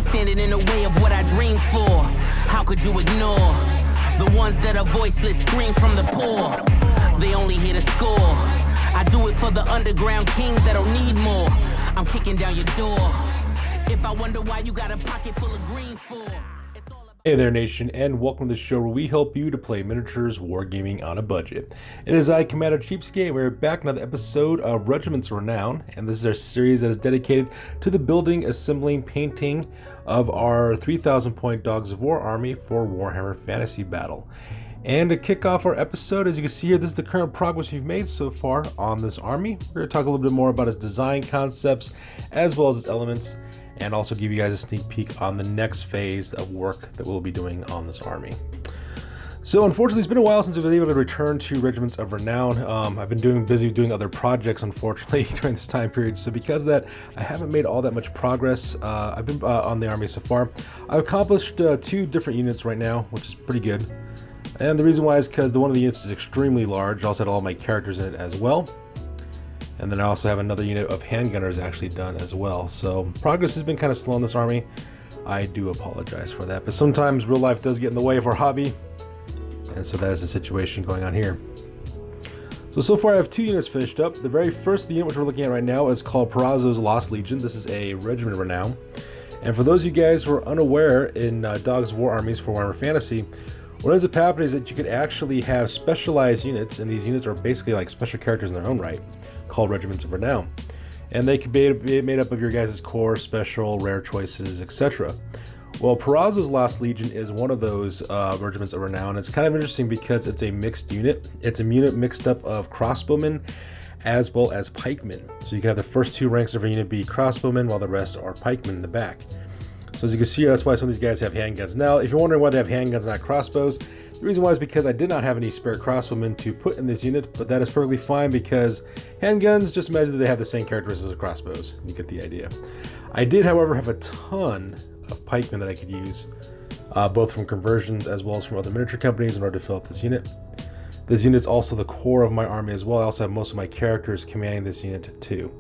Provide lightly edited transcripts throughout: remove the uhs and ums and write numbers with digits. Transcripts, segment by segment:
always standing in the way of what I dream for. How could you ignore the ones that are voiceless, scream from the poor? They only here to score. I do it for the underground kings that don't need more. I'm kicking down your door. If I wonder why you got a pocket full of green for. Hey there, nation, and welcome to the show where we help you to play miniatures wargaming on a budget. It is I, Commander Cheapskate. We're back in another episode of Regiments of Renown, and this is our series that is dedicated to the building, assembling, painting of our 3,000 point Dogs of War army for Warhammer Fantasy Battle. And to kick off our episode, as you can see here, this is the current progress we've made so far on this army. We're going to talk a little bit more about its design concepts as well as its elements, and also give you guys a sneak peek on the next phase of work that we'll be doing on this army. So unfortunately, it's been a while since I've been able to return to Regiments of Renown. I've been busy doing other projects, unfortunately, during this time period. So because of that, I haven't made all that much progress. I've been on the army so far. I've accomplished 2 different units right now, which is pretty good. And the reason why is because one of the units is extremely large. I also had all my characters in it as well. And then I also have another unit of handgunners actually done as well. So progress has been kind of slow in this army. I do apologize for that. But sometimes real life does get in the way of our hobby. And so that is the situation going on here. So far I have 2 units finished up. The very first unit which we're looking at right now is called Perazo's Lost Legion. This is a Regiment of Renown. And for those of you guys who are unaware in Dogs of War armies for Warhammer Fantasy, what ends up happening is that you can actually have specialized units, and these units are basically like special characters in their own right, called Regiments of Renown. And they can be made up of your guys' core, special, rare choices, etc. Well, Perazo's Lost Legion is one of those Regiments of Renown. It's kind of interesting because it's a mixed unit. It's a unit mixed up of crossbowmen as well as pikemen. So you can have the first 2 ranks of a unit be crossbowmen while the rest are pikemen in the back. So as you can see, that's why some of these guys have handguns. Now, if you're wondering why they have handguns and not crossbows, the reason why is because I did not have any spare crossbowmen to put in this unit, but that is perfectly fine because handguns, just imagine that they have the same characteristics as crossbows. You get the idea. I did, however, have a ton of pikemen that I could use, both from conversions as well as from other miniature companies in order to fill out this unit. This unit's also the core of my army as well. I also have most of my characters commanding this unit too.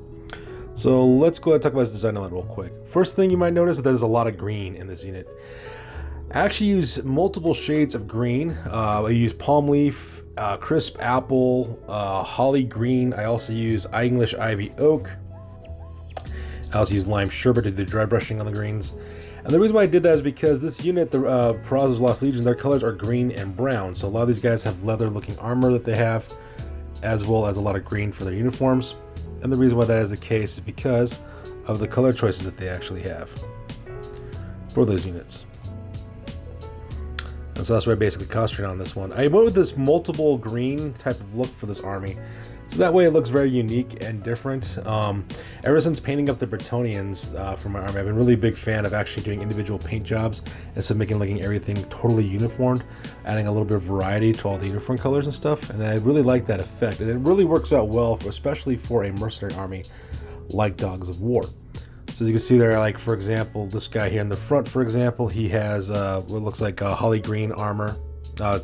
So let's go ahead and talk about this design element real quick. First thing you might notice is that there's a lot of green in this unit. I actually use multiple shades of green. I use palm leaf, crisp apple, holly green. I also use English ivy oak. I also use lime sherbet to do dry brushing on the greens. And the reason why I did that is because this unit, the Perazo's Lost Legion, their colors are green and brown. So a lot of these guys have leather looking armor that they have, as well as a lot of green for their uniforms. And the reason why that is the case is because of the color choices that they actually have for those units. And so that's why I basically concentrated on this one. I went with this multiple green type of look for this army. So that way it looks very unique and different. Ever since painting up the Bretonians for my army, I've been really a big fan of actually doing individual paint jobs instead of making everything totally uniformed, adding a little bit of variety to all the uniform colors and stuff. And I really like that effect. And it really works out well, especially for a mercenary army like Dogs of War. So as you can see there, like for example, this guy here in the front, for example, he has what looks like holly green armor,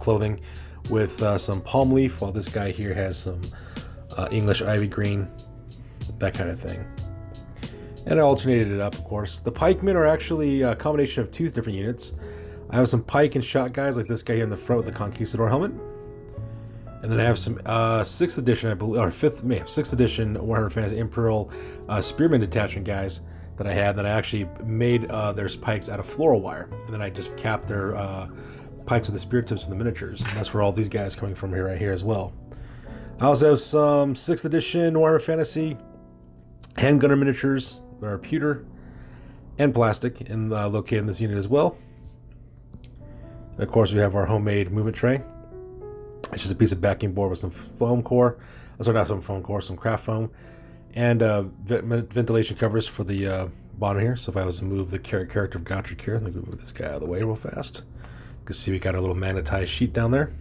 clothing with some palm leaf, while this guy here has some English ivy green, that kind of thing. And I alternated it up, of course. The pikemen are actually a combination of 2 different units. I have some pike and shot guys like this guy here in the front with the Conquistador helmet. And then I have some 6th edition, I believe, or 6th edition Warhammer Fantasy Imperial Spearman Detachment guys that I had. That I actually made their pikes out of floral wire. And then I just capped their pikes with the spear tips from the miniatures. And that's where all these guys coming from here, right here as well. I also have some 6th edition Warhammer Fantasy handgunner miniatures that are pewter and plastic and located in this unit as well. And of course we have our homemade movement tray. It's just a piece of backing board with some foam core. Sorry, not some foam core, some craft foam. And ventilation covers for the bottom here. So if I was to move the character of Godric here, let me move this guy out of the way real fast. You can see we got a little magnetized sheet down there.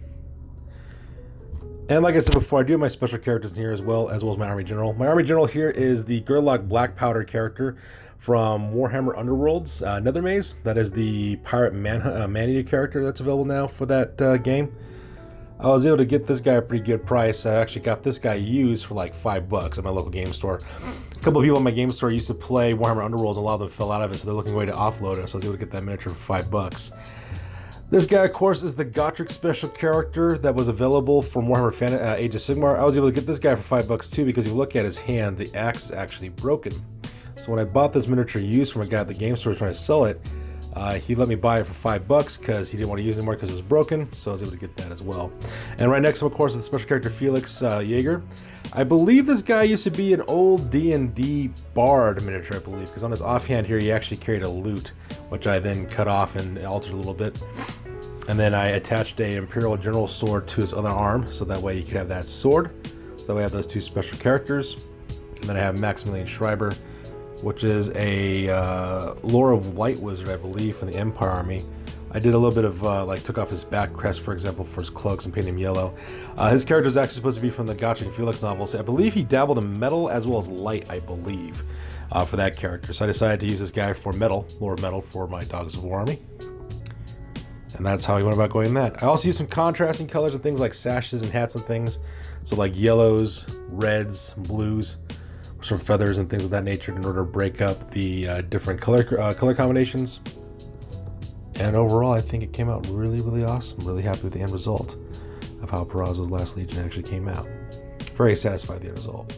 And like I said before, I do have my special characters in here as well as my Army General. My Army General here is the Gerlach Black Powder character from Warhammer Underworlds, Nethermaze. That is the Pirate Man-Eater character that's available now for that game. I was able to get this guy a pretty good price. I actually got this guy used for like $5 at my local game store. A couple of people in my game store used to play Warhammer Underworlds, and a lot of them fell out of it, so they're looking for a way to offload it, so I was able to get that miniature for $5. This guy, of course, is the Gotrek special character that was available from Warhammer Age of Sigmar. I was able to get this guy for $5 too, because if you look at his hand, the axe is actually broken. So when I bought this miniature used from a guy at the game store trying to sell it, he let me buy it for $5 because he didn't want to use it anymore because it was broken, so I was able to get that as well. And right next to him, of course, is the special character Felix Jaeger. I believe this guy used to be an old D&D bard miniature, I believe, because on his offhand here, he actually carried a lute, which I then cut off and altered a little bit. And then I attached a Imperial General sword to his other arm, so that way you could have that sword. So that way I have those two special characters. And then I have Maximilian Schreiber, which is a Lore of Light wizard, I believe, from the Empire Army. I did a little bit of, took off his back crest, for example, for his cloaks and painted him yellow. His character is actually supposed to be from the Gotrek and Felix novels. I believe he dabbled in metal as well as light, I believe, for that character. So I decided to use this guy for metal, Lore of Metal, for my Dogs of War army. And that's how we went about going that. I also used some contrasting colors and things like sashes and hats and things. So like yellows, reds, blues, some feathers and things of that nature in order to break up the different color combinations. And overall, I think it came out really, really awesome. Really happy with the end result of how Perazo's Last Legion actually came out. Very satisfied with the end result.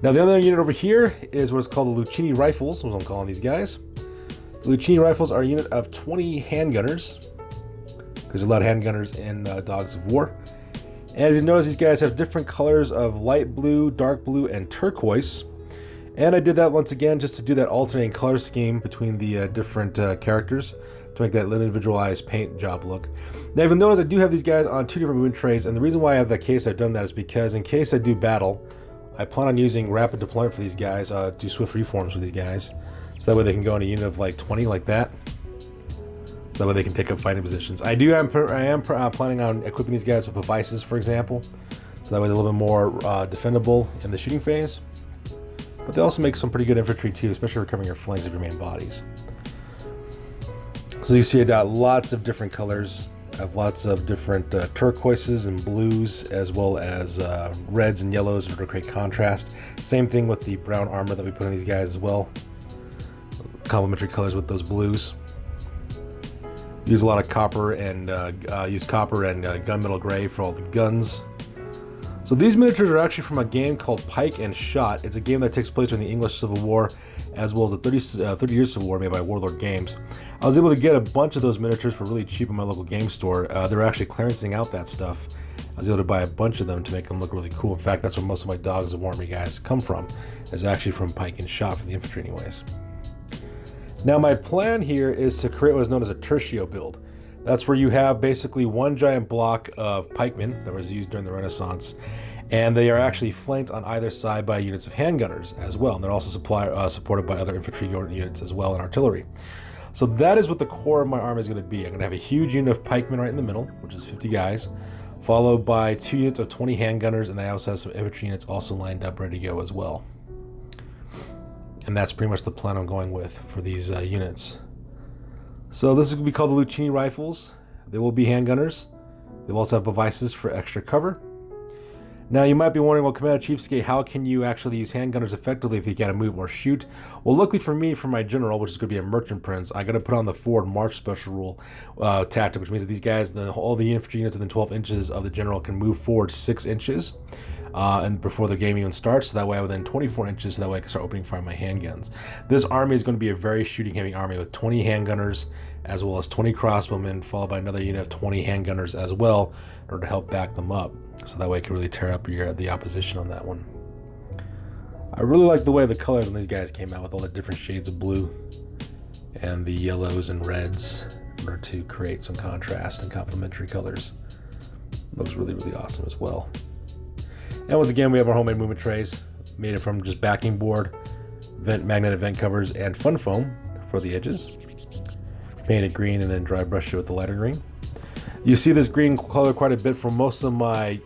Now the other unit over here is what's called the Luchini Rifles, what I'm calling these guys. The Luchini Rifles are a unit of 20 handgunners. There's a lot of handgunners in Dogs of War. And you notice these guys have different colors of light blue, dark blue, and turquoise. And I did that once again just to do that alternating color scheme between the different characters to make that individualized paint job look. Now you'll notice I do have these guys on two different movement trays, and the reason why I have that case I've done that is because in case I do battle, I plan on using rapid deployment for these guys, do swift reforms for these guys, so that way they can go in a unit of like 20 like that. So that way they can take up fighting positions. I am planning on equipping these guys with devices, for example, so that way they're a little bit more defendable in the shooting phase. But they also make some pretty good infantry too, especially recovering your flanks of your main bodies. So you see I got lots of different colors. I have lots of different turquoises and blues, as well as reds and yellows to create contrast. Same thing with the brown armor that we put on these guys as well. Complementary colors with those blues. Use a lot of copper and gunmetal gray for all the guns. So these miniatures are actually from a game called Pike and Shot. It's a game that takes place during the English Civil War, as well as the 30 Years Civil War made by Warlord Games. I was able to get a bunch of those miniatures for really cheap in my local game store. They were actually clearancing out that stuff. I was able to buy a bunch of them to make them look really cool. In fact, that's where most of my Dogs of War army guys come from. It's actually from Pike and Shot for the infantry anyways. Now my plan here is to create what is known as a tertio build. That's where you have basically one giant block of pikemen that was used during the Renaissance, and they are actually flanked on either side by units of handgunners as well, and they're also supported by other infantry units as well and artillery. So that is what the core of my army is going to be. I'm going to have a huge unit of pikemen right in the middle, which is 50 guys, followed by 2 units of 20 handgunners, and I also have some infantry units also lined up ready to go as well. And that's pretty much the plan I'm going with for these units. So this is going to be called the Luchini Rifles. They will be handgunners. They will also have devices for extra cover. Now you might be wondering, well, Commander Cheapskate, how can you actually use handgunners effectively if you can't move or shoot? Well, luckily for me, for my general, which is going to be a merchant prince, I got to put on the forward march special rule tactic, which means that these guys, all the infantry units within 12 inches of the general can move forward 6 inches. And before the game even starts, so that way within 24 inches, so that way I can start opening fire on my handguns. This army is going to be a very shooting heavy army with 20 handgunners as well as 20 crossbowmen, followed by another unit of 20 handgunners as well in order to help back them up, so that way I can really tear up the opposition on that one. I really like the way the colors on these guys came out with all the different shades of blue and the yellows and reds in order to create some contrast and complementary colors. Looks really, really awesome as well. And once again, we have our homemade movement trays, made it from just backing board, magnetic vent covers, and fun foam for the edges. Painted green and then dry brushed it with the lighter green. You see this green color quite a bit from most of my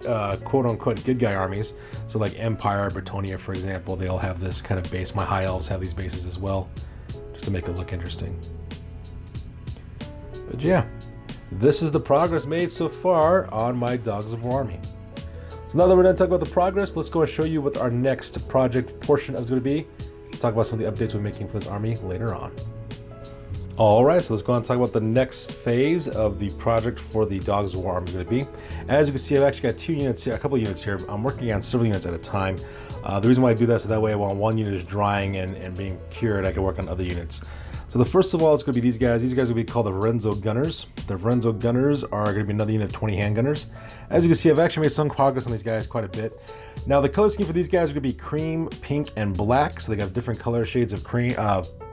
quote-unquote good guy armies. So like Empire, Bretonia, for example, they all have this kind of base. My high elves have these bases as well, just to make it look interesting. But yeah, this is the progress made so far on my Dogs of War army. So now that we're done talking about the progress, let's go and show you what our next project portion is going to be. Talk about some of the updates we're making for this army later on. Alright, so let's go on and talk about the next phase of the project for the Dogs of War army is going to be. As you can see, I've actually got 2 units here, a couple units here. I'm working on several units at a time. The reason why I do that is so that way while one unit is drying and being cured, I can work on other units. So the first of all, it's going to be these guys. These guys will be called the Lorenzo Gunners. The Lorenzo Gunners are going to be another unit of 20 handgunners. As you can see, I've actually made some progress on these guys quite a bit. Now the color scheme for these guys are going to be cream, pink, and black. So they have different color shades of cream,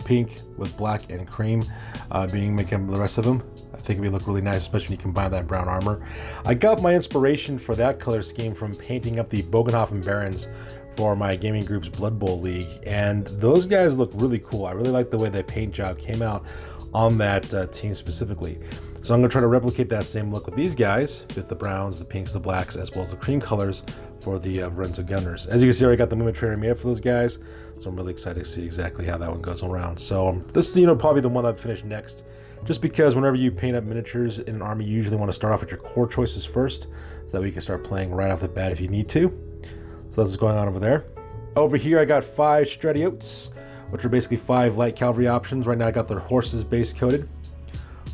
pink with black and cream, making the rest of them. I think it'd look really nice, especially when you combine that brown armor. I got my inspiration for that color scheme from painting up the Bogenhofen Barons for my gaming group's Blood Bowl League, and those guys look really cool. I really like the way that paint job came out on that team specifically. So I'm going to try to replicate that same look with these guys, with the browns, the pinks, the blacks, as well as the cream colors for the Lorenzo Gunners. As you can see, I already got the movement trainer made up for those guys, so I'm really excited to see exactly how that one goes around. So this is probably the one I'd finish next, just because whenever you paint up miniatures in an army, you usually want to start off with your core choices first, so that way you can start playing right off the bat if you need to. So that's what's going on over there. Over here, I got 5 Stratiotes, which are basically 5 light cavalry options. Right now, I got their horses base coated.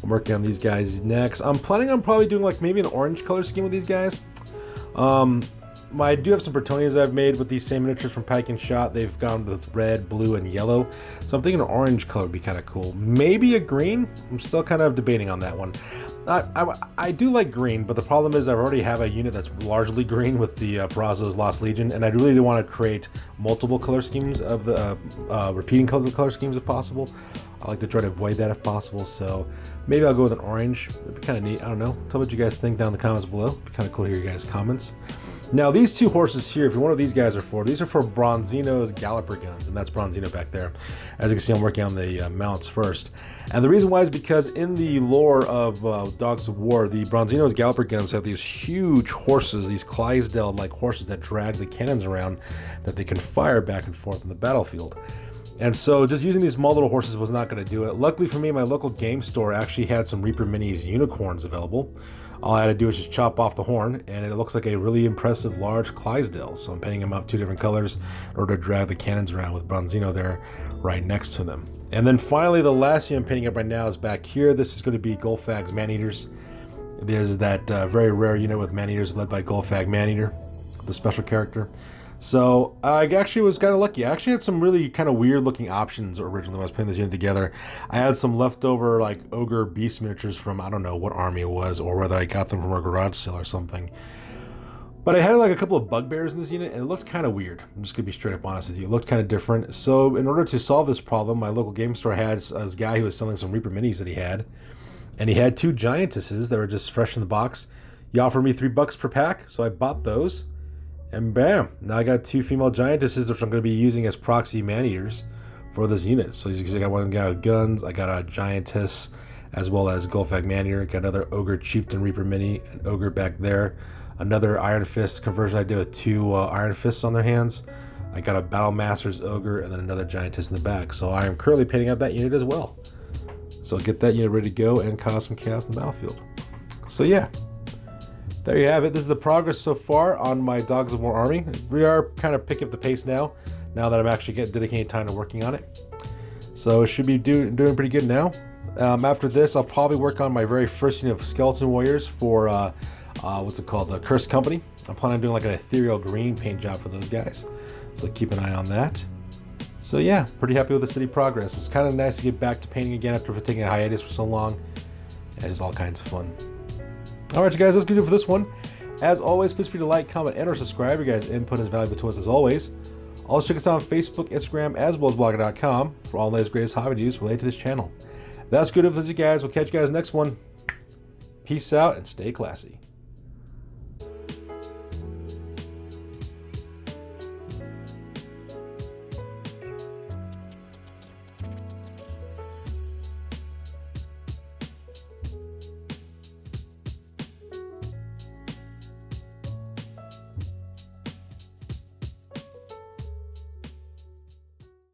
I'm working on these guys next. I'm planning on probably doing like maybe an orange color scheme with these guys. I do have some Bretonians I've made with these same miniatures from Pike and Shot. They've gone with red, blue, and yellow. So I'm thinking an orange color would be kind of cool. Maybe a green. I'm still kind of debating on that one. I do like green, but the problem is I already have a unit that's largely green with the Perazo's Lost Legion, and I really do want to create multiple color schemes of the repeating color schemes if possible. I like to try to avoid that if possible, so maybe I'll go with an orange. It'd be kind of neat. I don't know. Tell me what you guys think down in the comments below. It'd be kind of cool to hear your guys' comments. Now these 2 horses here, if you're one of these guys are for, these are for Bronzino's Galloper guns, and that's Bronzino back there. As you can see, I'm working on the mounts first. And the reason why is because in the lore of Dogs of War, the Bronzino's Galloper guns have these huge horses, these Clydesdale-like horses that drag the cannons around that they can fire back and forth in the battlefield. And so just using these small little horses was not going to do it. Luckily for me, my local game store actually had some Reaper Minis unicorns available. All I had to do is just chop off the horn, and it looks like a really impressive large Clydesdale. So I'm painting them up 2 different colors in order to drag the cannons around with Bronzino there right next to them. And then finally, the last unit I'm painting up right now is back here. This is going to be Golfag's Maneaters. There's that very rare unit with Maneaters led by Golfag Maneater, the special character. So I actually was kind of lucky. I actually had some really kind of weird looking options originally when I was putting this unit together. I had some leftover like Ogre Beast miniatures from I don't know what army it was or whether I got them from a garage sale or something. But I had like a couple of bugbears in this unit and it looked kind of weird. I'm just going to be straight up honest with you. It looked kind of different. So in order to solve this problem, my local game store had this guy who was selling some Reaper Minis that he had. And he had 2 Giantesses that were just fresh in the box. He offered me $3 per pack, so I bought those. And bam, now I got 2 female Giantesses, which I'm going to be using as proxy man-eaters for this unit. So as you can see, I got one guy with guns, I got a Giantess, as well as Golfag Man-Eater, got another Ogre Chieftain Reaper Mini, an Ogre back there, another Iron Fist conversion I did with 2 Iron Fists on their hands. I got a Battle Master's Ogre, and then another Giantess in the back. So I am currently painting up that unit as well. So get that unit ready to go and cause some chaos in the battlefield. So yeah. There you have it. This is the progress so far on my Dogs of War army. We are kind of picking up the pace now that I'm actually dedicating time to working on it. So it should be doing pretty good now. After this, I'll probably work on my very first unit of Skeleton Warriors for, what's it called, the Cursed Company. I'm planning on doing like an ethereal green paint job for those guys. So keep an eye on that. So yeah, pretty happy with the city progress. It was kind of nice to get back to painting again after taking a hiatus for so long. It is all kinds of fun. Alright you guys, that's good for this one. As always, please feel free to like, comment, and or subscribe. Your guys' input is valuable to us as always. Also check us out on Facebook, Instagram, as well as blogger.com for all the latest greatest hobby news related to this channel. That's good for you guys. We'll catch you guys next one. Peace out and stay classy.